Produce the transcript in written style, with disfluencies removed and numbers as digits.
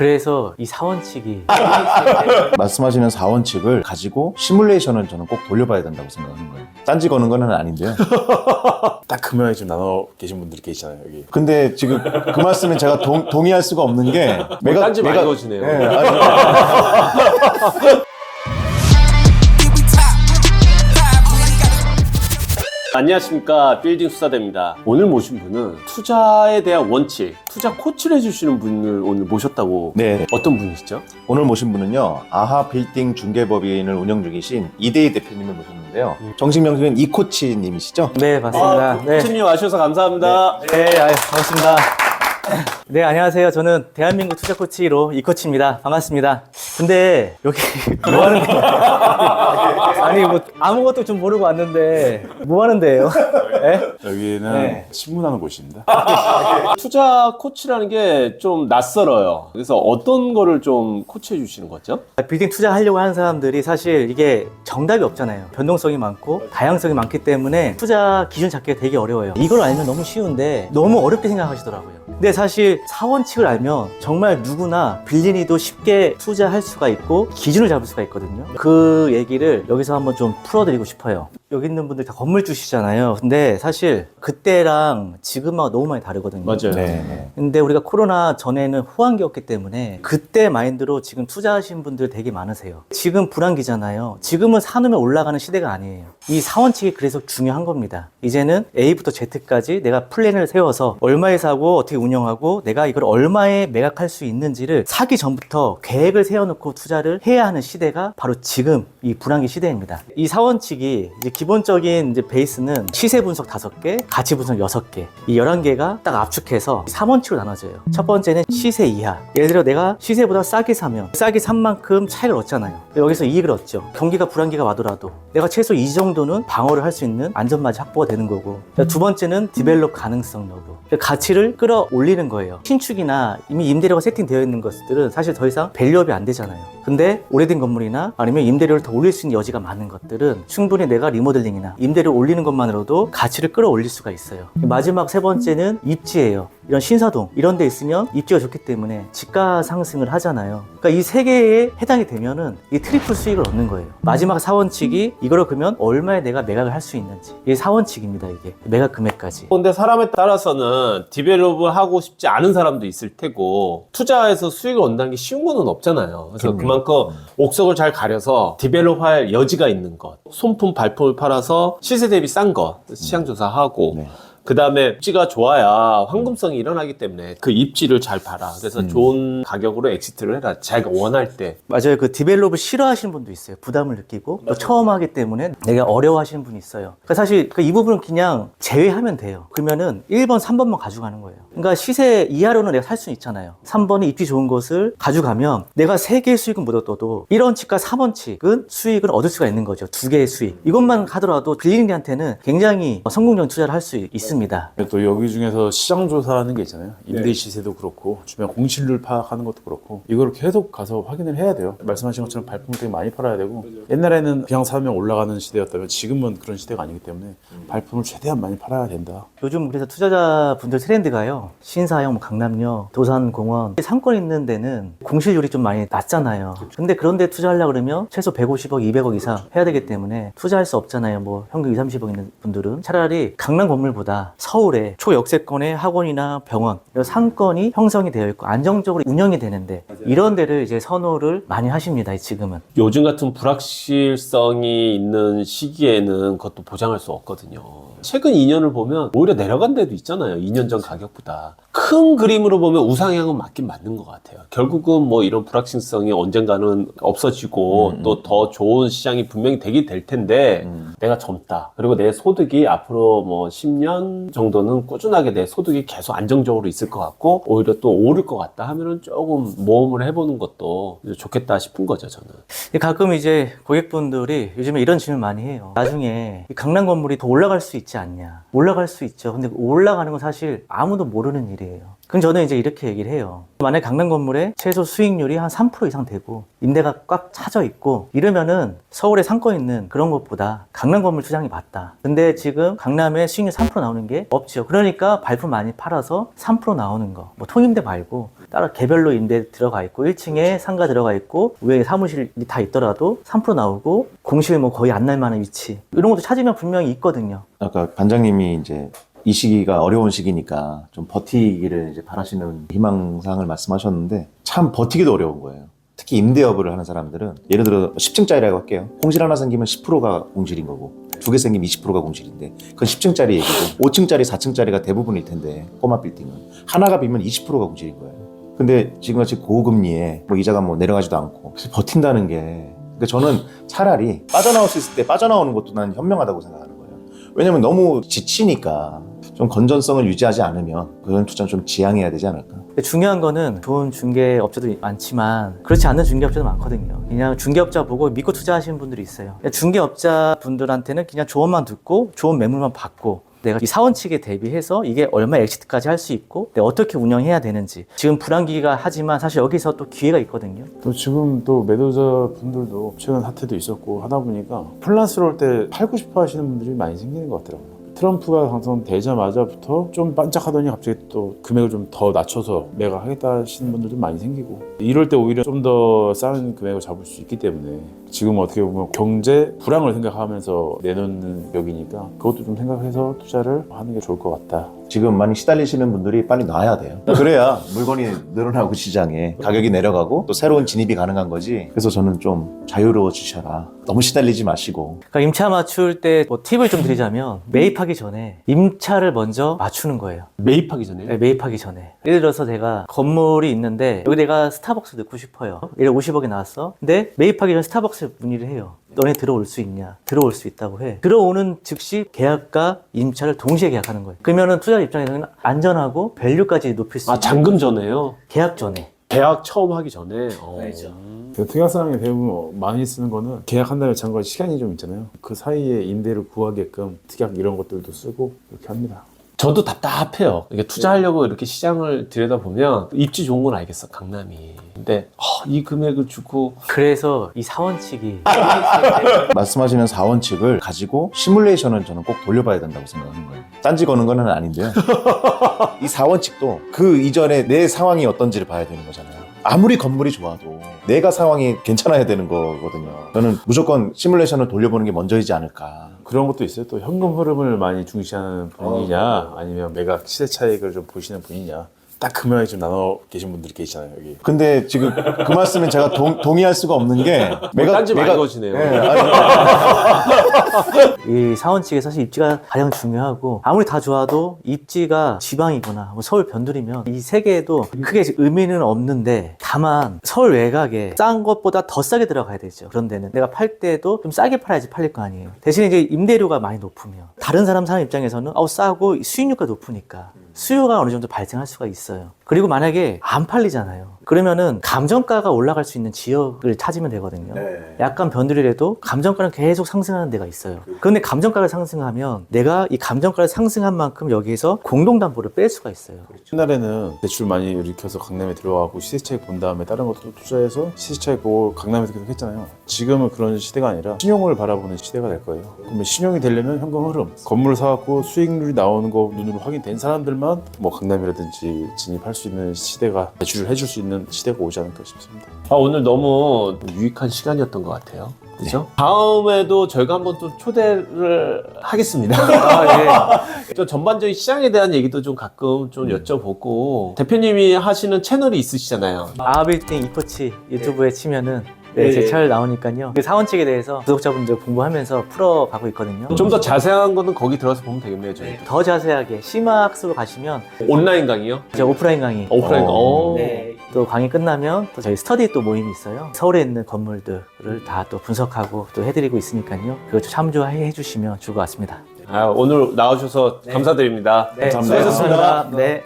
그래서 이 사원칙이 말씀하시는 4원칙을 가지고 시뮬레이션을 저는 꼭 돌려봐야 된다고 생각하는 거예요. 딴지 거는 건 아닌데요. 딱 그 모양이 좀 나눠 계신 분들이 계시잖아요, 여기. 근데 지금 그 말씀에 제가 동의할 수가 없는 게 딴지 많이 거시네요. 네, 안녕하십니까, 빌딩 수사대입니다. 오늘 모신 분은 투자에 대한 원칙, 투자 코치를 해주시는 분을 오늘 모셨다고. 네. 어떤 분이시죠? 오늘 모신 분은요, 아하 빌딩 중개법인을 운영 중이신 이대희 대표님을 모셨는데요. 정식 명칭은 이코치님이시죠? 네, 맞습니다. 네. 코치님 와주셔서 감사합니다. 네, 반갑습니다. 네, 안녕하세요. 저는 대한민국 투자 코치로 이코치입니다. 반갑습니다. 근데 여기 뭐 하는 데요? 아니, 뭐 아무것도 좀 모르고 왔는데 뭐 하는 데예요? 네? 여기는 네. 신문하는 곳입니다. 투자 코치라는 게 좀 낯설어요. 그래서 어떤 거를 좀 코치해 주시는 거죠? 빌딩 투자하려고 하는 사람들이 사실 이게 정답이 없잖아요. 변동성이 많고 다양성이 많기 때문에 투자 기준 잡기가 되게 어려워요. 이걸 알면 너무 쉬운데 너무 어렵게 생각하시더라고요. 근데 사실 사원칙을 알면 정말 누구나 빌린이도 쉽게 투자할 수가 있고 기준을 잡을 수가 있거든요. 그 얘기를 여기서 한번 좀 풀어드리고 싶어요. 여기 있는 분들 다 건물주시잖아요. 근데 사실 그때랑 지금하고 너무 많이 다르거든요. 맞아요. 네. 근데 우리가 코로나 전에는 호황기였기 때문에 그때 마인드로 지금 투자하신 분들 되게 많으세요. 지금 불황기잖아요. 지금은 사놓으면 올라가는 시대가 아니에요. 이 사원칙이 그래서 중요한 겁니다. 이제는 A부터 Z까지 내가 플랜을 세워서 얼마에 사고 어떻게 운영하고 내가 이걸 얼마에 매각할 수 있는지를 사기 전부터 계획을 세워놓고 투자를 해야 하는 시대가 바로 지금 이 불황기 시대입니다. 이 사원칙이 이제 기본적인 이제 베이스는 시세 분석 5개, 가치 분석 6개, 이 11개가 딱 압축해서 3원칙으로 나눠져요. 첫 번째는 시세 이하. 예를 들어 내가 시세보다 싸게 사면 싸게 산 만큼 차익을 얻잖아요. 여기서 이익을 얻죠. 경기가 불황기가 와더라도 내가 최소 이 정도는 방어를 할 수 있는 안전마진 확보가 되는 거고. 두 번째는 디벨롭 가능성 여부. 가치를 끌어올리는 거예요. 신축이나 이미 임대료가 세팅되어 있는 것들은 사실 더 이상 밸류업이 안 되잖아요. 근데 오래된 건물이나 아니면 임대료를 더 올릴 수 있는 여지가 많은 것들은 충분히 내가 리모델링이나 임대료 올리는 것만으로도 가치를 끌어올릴 수가 있어요. 마지막 세 번째는 입지예요. 이런 신사동 이런 데 있으면 입지가 좋기 때문에 집가 상승을 하잖아요. 그러니까 이 세 개에 해당이 되면은 이 트리플 수익을 얻는 거예요. 마지막 사원칙이 이거를 그러면 얼마에 내가 매각을 할 수 있는지, 이게 사원칙입니다. 이게 매각 금액까지. 근데 사람에 따라서는 디벨롭을 하고 싶지 않은 사람도 있을 테고 투자해서 수익을 얻는다는 게 쉬운 거는 없잖아요. 그래서 그만큼 옥석을 잘 가려서 디벨롭할 여지가 있는 것, 손품 발품을 팔아서 시세 대비 싼 것 시장조사하고 네. 그 다음에 입지가 좋아야 황금성이 일어나기 때문에 그 입지를 잘 봐라. 그래서 좋은 가격으로 엑시트를 해라. 자기가 원할 때. 맞아요. 그 디벨롭을 싫어하시는 분도 있어요. 부담을 느끼고 또 처음 하기 때문에 되게 어려워하시는 분이 있어요. 그러니까 사실 이 부분은 그냥 제외하면 돼요. 그러면은 1번, 3번만 가져가는 거예요. 그러니까 시세 이하로는 내가 살 수 있잖아요. 3번은 입지 좋은 곳을 가져가면 내가 3개의 수익은 못 얻어도 1원칙과 3원칙은 수익을 얻을 수가 있는 거죠. 2개의 수익. 이것만 하더라도 빌리인한테는 굉장히 성공적인 투자를 할 수 있습니다. 또 여기 중에서 시장 조사하는 게 있잖아요. 임대 시세도 그렇고 주변 공실률 파악하는 것도 그렇고 이거를 계속 가서 확인을 해야 돼요. 말씀하신 것처럼 발품을 되게 많이 팔아야 되고 옛날에는 그냥 사면 올라가는 시대였다면 지금은 그런 시대가 아니기 때문에 발품을 최대한 많이 팔아야 된다. 요즘 그래서 투자자분들 트렌드가요. 신사역, 강남역, 도산공원 상권 있는 데는 공실률이 좀 많이 낮잖아요. 근데 그런 데 투자하려고 그러면 최소 150억, 200억 이상 해야 되기 때문에 투자할 수 없잖아요. 뭐 현금 2, 30억 있는 분들은 차라리 강남 건물보다 서울에 초역세권의 학원이나 병원 이런 상권이 형성이 되어 있고 안정적으로 운영이 되는데 이런 데를 이제 선호를 많이 하십니다. 지금은. 요즘 같은 불확실성이 있는 시기에는 그것도 보장할 수 없거든요. 최근 2년을 보면 오히려 내려간 데도 있잖아요. 2년 전 가격보다. 큰 그림으로 보면 우상향은 맞긴 맞는 것 같아요. 결국은 뭐 이런 불확실성이 언젠가는 없어지고 또 더 좋은 시장이 분명히 되긴 될 텐데 내가 젊다. 그리고 내 소득이 앞으로 뭐 10년 정도는 꾸준하게 내 소득이 계속 안정적으로 있을 것 같고 오히려 또 오를 것 같다 하면은 조금 모험을 해보는 것도 좋겠다 싶은 거죠, 저는. 가끔 이제 고객분들이 요즘에 이런 질문 많이 해요. 나중에 이 강남 건물이 더 올라갈 수 있지 않냐. 올라갈 수 있죠. 근데 올라가는 건 사실 아무도 모르는 일이에요. 그럼 저는 이제 이렇게 얘기를 해요. 만약에 강남 건물에 최소 수익률이 한 3% 이상 되고 임대가 꽉 차져 있고 이러면은 서울에 상권 있는 그런 것보다 강남 건물 투자하는 게 맞다. 근데 지금 강남에 수익률 3% 나오는 게 없죠. 그러니까 발품 많이 팔아서 3% 나오는 거. 뭐 통임대 말고 따로 개별로 임대 들어가 있고 1층에 상가 들어가 있고 위에 사무실이 다 있더라도 3% 나오고 공실 뭐 거의 안 날 만한 위치. 이런 것도 찾으면 분명히 있거든요. 아까 반장님이 이제 이 시기가 어려운 시기니까 좀 버티기를 이제 바라시는 희망사항을 말씀하셨는데 참 버티기도 어려운 거예요. 특히 임대업을 하는 사람들은 예를 들어 10층짜리라고 할게요. 공실 하나 생기면 10%가 공실인 거고 2개 생기면 20%가 공실인데 그건 10층짜리 얘기고 5층짜리, 4층짜리가 대부분일 텐데 꼬마 빌딩은 하나가 비면 20%가 공실인 거예요. 근데 지금같이 고금리에 뭐 이자가 뭐 내려가지도 않고 버틴다는 게 그러니까 저는 차라리 빠져나올 수 있을 때 빠져나오는 것도 난 현명하다고 생각하는 거예요. 왜냐면 너무 지치니까 좀 건전성을 유지하지 않으면 그런 투자는 좀 지양해야 되지 않을까. 근데 중요한 거는 좋은 중개업자도 많지만 그렇지 않은 중개업자도 많거든요. 그냥 중개업자 보고 믿고 투자하시는 분들이 있어요. 중개업자 분들한테는 그냥 조언만 듣고 좋은 매물만 받고 내가 이 사원칙에 대비해서 이게 얼마 엑시트까지 할 수 있고 내가 어떻게 운영해야 되는지 지금 불안기가 하지만 사실 여기서 또 기회가 있거든요. 또 지금 또 매도자 분들도 최근 핫해도 있었고 하다 보니까 혼란스러울 때 팔고 싶어 하시는 분들이 많이 생기는 것 같더라고요. 트럼프가 당선되자마자부터 좀 반짝하더니 갑자기 또 금액을 좀 더 낮춰서 매각하겠다 하시는 분들도 많이 생기고 이럴 때 오히려 좀 더 싼 금액을 잡을 수 있기 때문에 지금 어떻게 보면 경제 불황을 생각하면서 내놓는 벽이니까 그것도 좀 생각해서 투자를 하는 게 좋을 것 같다. 지금 많이 시달리시는 분들이 빨리 놔야 돼요. 그래야 물건이 늘어나고 시장에 가격이 내려가고 또 새로운 진입이 가능한 거지. 그래서 저는 좀 자유로워지셔라. 너무 시달리지 마시고. 그러니까 임차 맞출 때 뭐 팁을 좀 드리자면 매입하기 전에 임차를 먼저 맞추는 거예요. 매입하기 전에 네, 매입하기 전에. 예를 들어서 제가 건물이 있는데 여기 내가 스타벅스 넣고 싶어요. 예를 50억에 나왔어. 근데 매입하기 전에 스타벅스 문의를 해요. 너네 들어올 수 있냐? 들어올 수 있다고 해. 들어오는 즉시 계약과 임차를 동시에 계약하는 거예요. 그러면은 투자 입장에서는 안전하고 밸류까지 높일 수 아 있는 잔금 전에요? 계약 전에. 계약 처음 하기 전에 알죠. 그 특약사항에 대부분 많이 쓰는 거는 계약한 다음에 잠깐 시간이 좀 있잖아요. 그 사이에 임대를 구하게끔 특약 이런 것들도 쓰고 이렇게 합니다. 저도 답답해요. 이게 투자하려고 이렇게 시장을 들여다보면 입지 좋은 건 알겠어, 강남이. 근데 이 금액을 주고 그래서 이 사원칙이 말씀하시는 4원칙을 가지고 시뮬레이션을 저는 꼭 돌려봐야 된다고 생각하는 거예요. 딴지 거는 건 아닌데요. 이 4원칙도 그 이전에 내 상황이 어떤지를 봐야 되는 거잖아요. 아무리 건물이 좋아도 내가 상황이 괜찮아야 되는 거거든요. 저는 무조건 시뮬레이션을 돌려보는 게 먼저이지 않을까. 그런 것도 있어요. 또 현금 흐름을 많이 중시하는 분이냐 아니면 매각 시세 차익을 좀 보시는 분이냐 딱 그 명에 좀 나눠 계신 분들이 계시잖아요 여기. 근데 지금 그 말씀은 제가 동의할 수가 없는 게 딴지 많이 거시네요. 이 사원칙에 사실 입지가 가장 중요하고 아무리 다 좋아도 입지가 지방이거나 뭐 서울 변두리면 이 세 개에도 크게 의미는 없는데 다만 서울 외곽에 싼 것보다 더 싸게 들어가야 되죠. 그런 데는 내가 팔 때도 좀 싸게 팔아야지 팔릴 거 아니에요. 대신에 이제 임대료가 많이 높으면 다른 사람 사는 입장에서는 싸고 수익률가 높으니까 수요가 어느 정도 발생할 수가 있어요. 그리고 만약에 안 팔리잖아요. 그러면은 감정가가 올라갈 수 있는 지역을 찾으면 되거든요. 약간 변두리라도 감정가는 계속 상승하는 데가 있어요. 그런데 감정가가 상승하면 내가 이 감정가를 상승한 만큼 여기에서 공동담보를 뺄 수가 있어요. 옛날에는 대출 많이 일으켜서 강남에 들어가고 시세 차익 본 다음에 다른 것도 투자해서 시세 차익 보고 강남에서 계속 했잖아요. 지금은 그런 시대가 아니라 신용을 바라보는 시대가 될 거예요. 그러면 신용이 되려면 현금 흐름, 건물을 사갖고 수익률이 나오는 거 눈으로 확인된 사람들만 뭐 강남이라든지 진입할 수 있는 시대가 대출을 해줄 수 있는 시대가 오지 않을까 싶습니다. 오늘 너무 유익한 시간이었던 것 같아요. 그죠? 다음에도 저희가 한번 또 초대를 하겠습니다. 좀 전반적인 시장에 대한 얘기도 좀 가끔 좀 여쭤보고 대표님이 하시는 채널이 있으시잖아요. 아하빌딩 이코치 유튜브에 치면은 제 채널 나오니까요. 그 사원칙에 대해서 구독자분들 공부하면서 풀어가고 있거든요. 좀 더 자세한 거는 거기 들어가서 보면 되겠네요, 저희. 더 자세하게 심화학습으로 가시면 온라인 강의요? 이제 오프라인 강의. 오프라인 강의. 네. 또 강의 끝나면 또 저희 스터디 또 모임이 있어요. 서울에 있는 건물들을 다 또 분석하고 또 해드리고 있으니까요. 그거 참조해 주시면 좋을 것 같습니다. 오늘 나와주셔서 감사드립니다. 네, 감사합니다. 수고하셨습니다. 네.